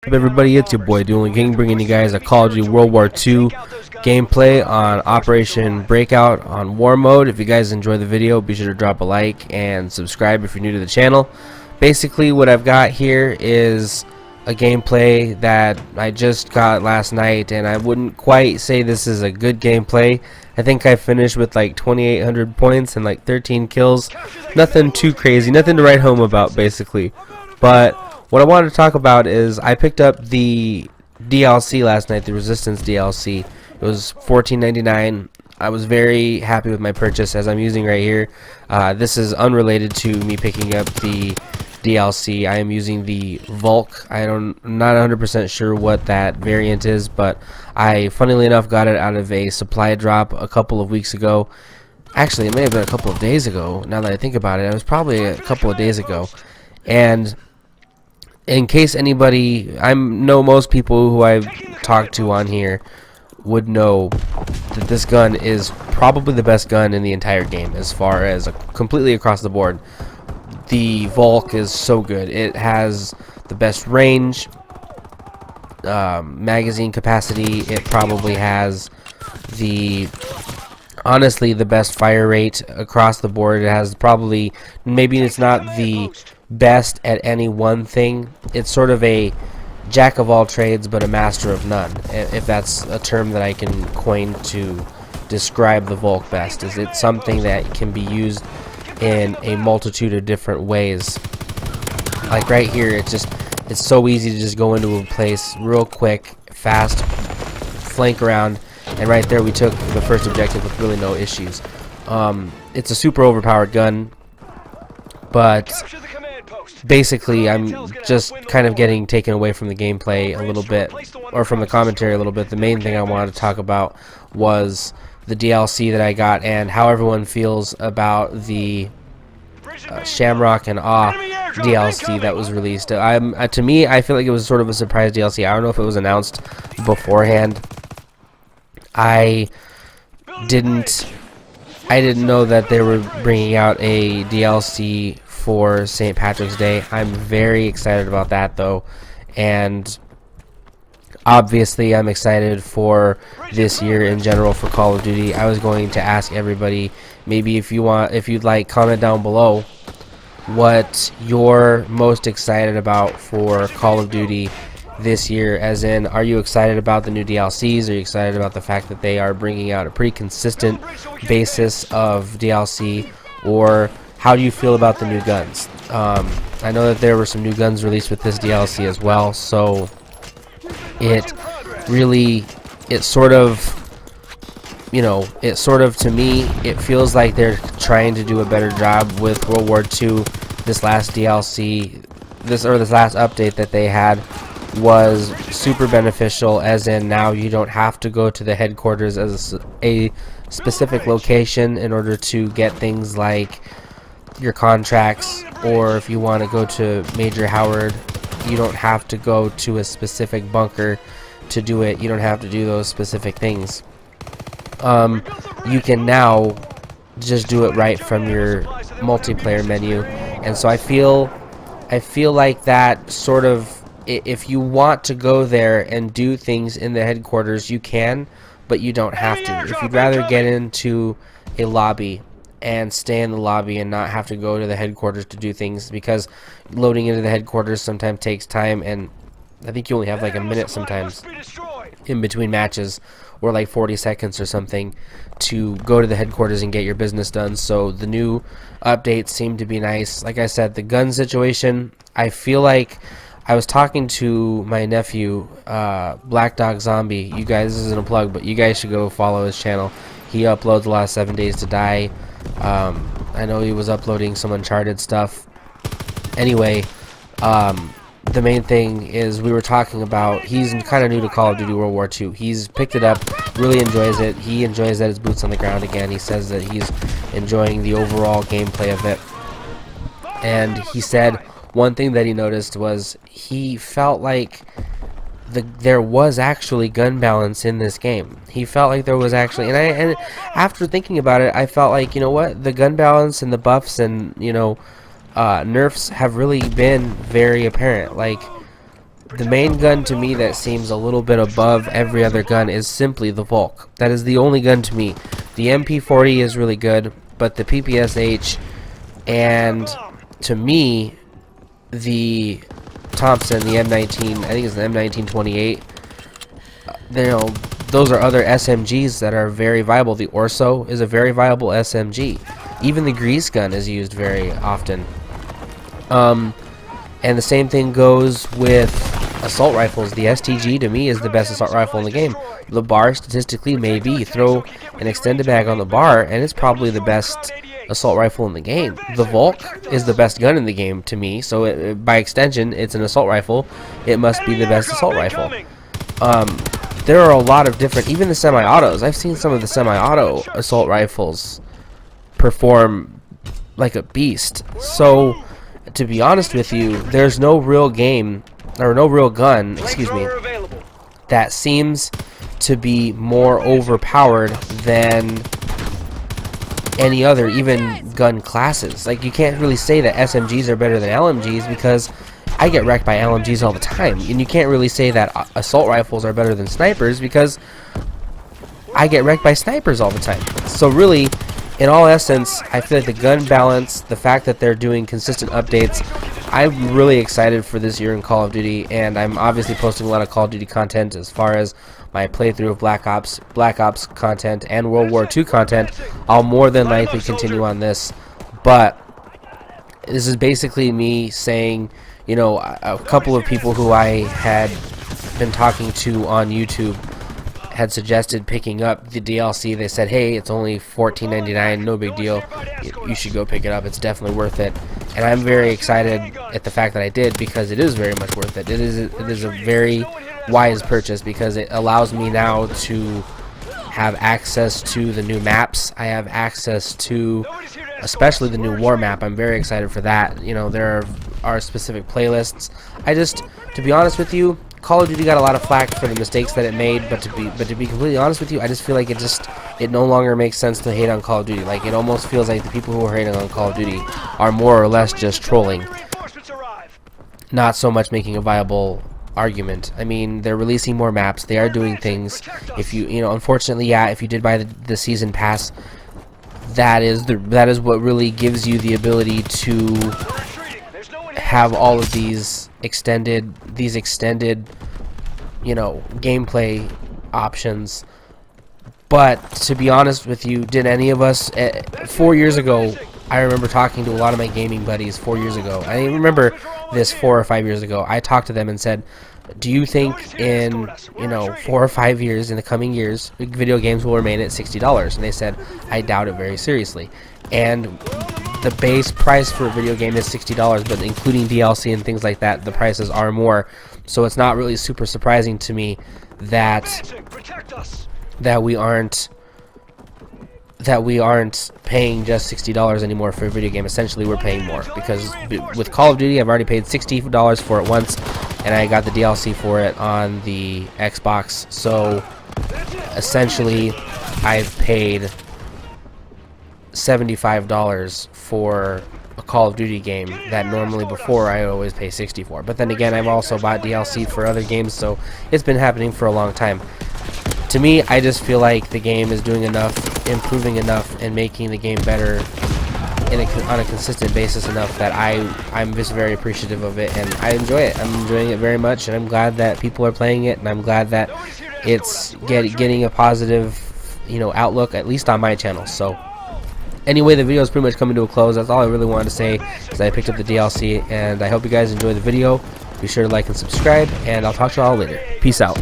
Up everybody, it's your boy DuelingKing bringing you guys a Call of Duty World War II gameplay on Operation Breakout on War Mode. If you guys enjoy the video, be sure to drop a like and subscribe if you're new to the channel. Basically what I've got here is a gameplay that I just got last night, and I wouldn't quite say this is a good gameplay. I think I finished with like 2,800 points and like 13 kills. Nothing too crazy, nothing to write home about basically. But what I wanted to talk about is I picked up the DLC last night, the Resistance DLC. It was $14.99. I was very happy with my purchase, as I'm using right here. This is unrelated to me picking up the DLC. I am using the VOLK. I'm not 100% sure what that variant is, but I, funnily enough, got it out of a supply drop a couple of weeks ago. Actually, it may have been a couple of days ago, now that I think about it. It was probably a couple of days ago. And in case anybody, I know most people who I've talked to on here would know that this gun is probably the best gun in the entire game as far as completely across the board. The VOLK is so good. It has the best range, magazine capacity. It probably has honestly the best fire rate across the board. It has probably, maybe it's not the best at any one thing. It's sort of a jack of all trades but a master of none, if that's a term that I can coin to describe the VOLK best. Is it something that can be used in a multitude of different ways. Like right here, it's so easy to just go into a place real quick, fast, flank around, and right there we took the first objective with really no issues. It's a super overpowered gun, but basically I'm just kind of getting taken away from the gameplay a little bit, or from the commentary a little bit. The main thing I wanted to talk about was the DLC that I got and how everyone feels about the Shamrock and Awe DLC that was released. To me, I feel like it was sort of a surprise DLC. I don't know if it was announced beforehand. I didn't know that they were bringing out a DLC for St. Patrick's Day. I'm very excited about that though, and obviously I'm excited for this year in general for Call of Duty. I was going to ask everybody, maybe if you'd like, comment down below what you're most excited about for Call of Duty this year, as in, are you excited about the new DLCs? Are you excited about the fact that they are bringing out a pretty consistent basis of DLC, or how do you feel about the new guns? I know that there were some new guns released with this DLC as well, so it sort of, to me, it feels like they're trying to do a better job with World War II. This last DLC, this last update that they had was super beneficial, as in now you don't have to go to the headquarters as a specific location in order to get things like your contracts, or if you want to go to Major Howard, you don't have to go to a specific bunker to do it. You don't have to do those specific things. You can now just do it right from your multiplayer menu, and so I feel like that sort of, if you want to go there and do things in the headquarters, you can, but you don't have to. If you'd rather get into a lobby and stay in the lobby and not have to go to the headquarters to do things, because loading into the headquarters sometimes takes time, and I think you only have like a minute sometimes in between matches, or like 40 seconds or something, to go to the headquarters and get your business done. So the new updates seem to be nice. Like I said, the gun situation, I feel like, I was talking to my nephew, Black Dog Zombie. You guys, this isn't a plug, but you guys should go follow his channel. He uploads a lot of 7 Days to Die. I know he was uploading some Uncharted stuff. Anyway, the main thing is, we were talking about, he's kind of new to Call of Duty World War II. He's picked it up, really enjoys it. He enjoys that his boots on the ground again. He says that he's enjoying the overall gameplay of it. And he said one thing that he noticed was he felt like there was actually gun balance in this game. He felt like there was actually, and after thinking about it, I felt like, you know what, the gun balance and the buffs and nerfs have really been very apparent. Like, the main gun to me that seems a little bit above every other gun is simply the VOLK. That is the only gun to me. The MP40 is really good, but the PPSH and, to me, the Thompson, the M19, I think it's the M1928, those are other SMGs that are very viable. The Orso is a very viable SMG. Even the grease gun is used very often. And the same thing goes with assault rifles. The STG to me is the best assault rifle in the game. The bar statistically may be. Throw an extended mag on the bar and it's probably the best assault rifle in the game. The VOLK is the best gun in the game to me, so by extension it's an assault rifle. It must be the best assault rifle. There are a lot of different, even the semi-autos. I've seen some of the semi-auto assault rifles perform like a beast. So to be honest with you, there's no real game, or no real gun, excuse me, that seems to be more overpowered than any other, even gun classes. Like, you can't really say that SMGs are better than LMGs, because I get wrecked by LMGs all the time, and you can't really say that assault rifles are better than snipers, because I get wrecked by snipers all the time. So really, in all essence, I feel like the gun balance, the fact that they're doing consistent updates, I'm really excited for this year in Call of Duty, and I'm obviously posting a lot of Call of Duty content as far as my playthrough of Black Ops content and World War II content. I'll more than likely continue on this, but this is basically me saying, you know, a couple of people who I had been talking to on YouTube had suggested picking up the DLC. They said, hey, it's only $14.99, no big deal, you should go pick it up, it's definitely worth it. And I'm very excited at the fact that I did, because it is very much worth it. It is a very wise purchase, because it allows me now to have access to the new maps. I have access to especially the new war map. I'm very excited for that. You know, there are specific playlists. To be honest with you, Call of Duty got a lot of flack for the mistakes that it made, but to be completely honest with you, I just feel like it no longer makes sense to hate on Call of Duty. Like, it almost feels like the people who are hating on Call of Duty are more or less just trolling, not so much making a viable argument. I mean, they're releasing more maps, they are doing things. If you know, unfortunately, yeah, if you did buy the season pass, that is what really gives you the ability to have all of these extended, you know, gameplay options. But to be honest with you, did any of us 4 years ago, I remember talking to a lot of my gaming buddies 4 years ago. I remember this 4 or 5 years ago. I talked to them and said, do you think in, you know, 4 or 5 years, in the coming years, video games will remain at $60? And they said, I doubt it very seriously. And the base price for a video game is $60, but including DLC and things like that, the prices are more. So it's not really super surprising to me that we aren't paying just $60 anymore for a video game. Essentially, we're paying more, because with Call of Duty, I've already paid $60 for it once, and I got the DLC for it on the Xbox. So essentially, I've paid $75 for a Call of Duty game that normally before I always pay $60 for. But then again, I've also bought DLC for other games, so it's been happening for a long time. To me, I just feel like the game is doing enough, improving enough, and making the game better on a consistent basis enough that I'm just very appreciative of it, and I enjoy it. I'm enjoying it very much, and I'm glad that people are playing it, and I'm glad that it's getting a positive, you know, outlook, at least on my channel. So anyway, the video is pretty much coming to a close. That's all I really wanted to say, is I picked up the DLC, and I hope you guys enjoy the video. Be sure to like and subscribe, and I'll talk to you all later. Peace out.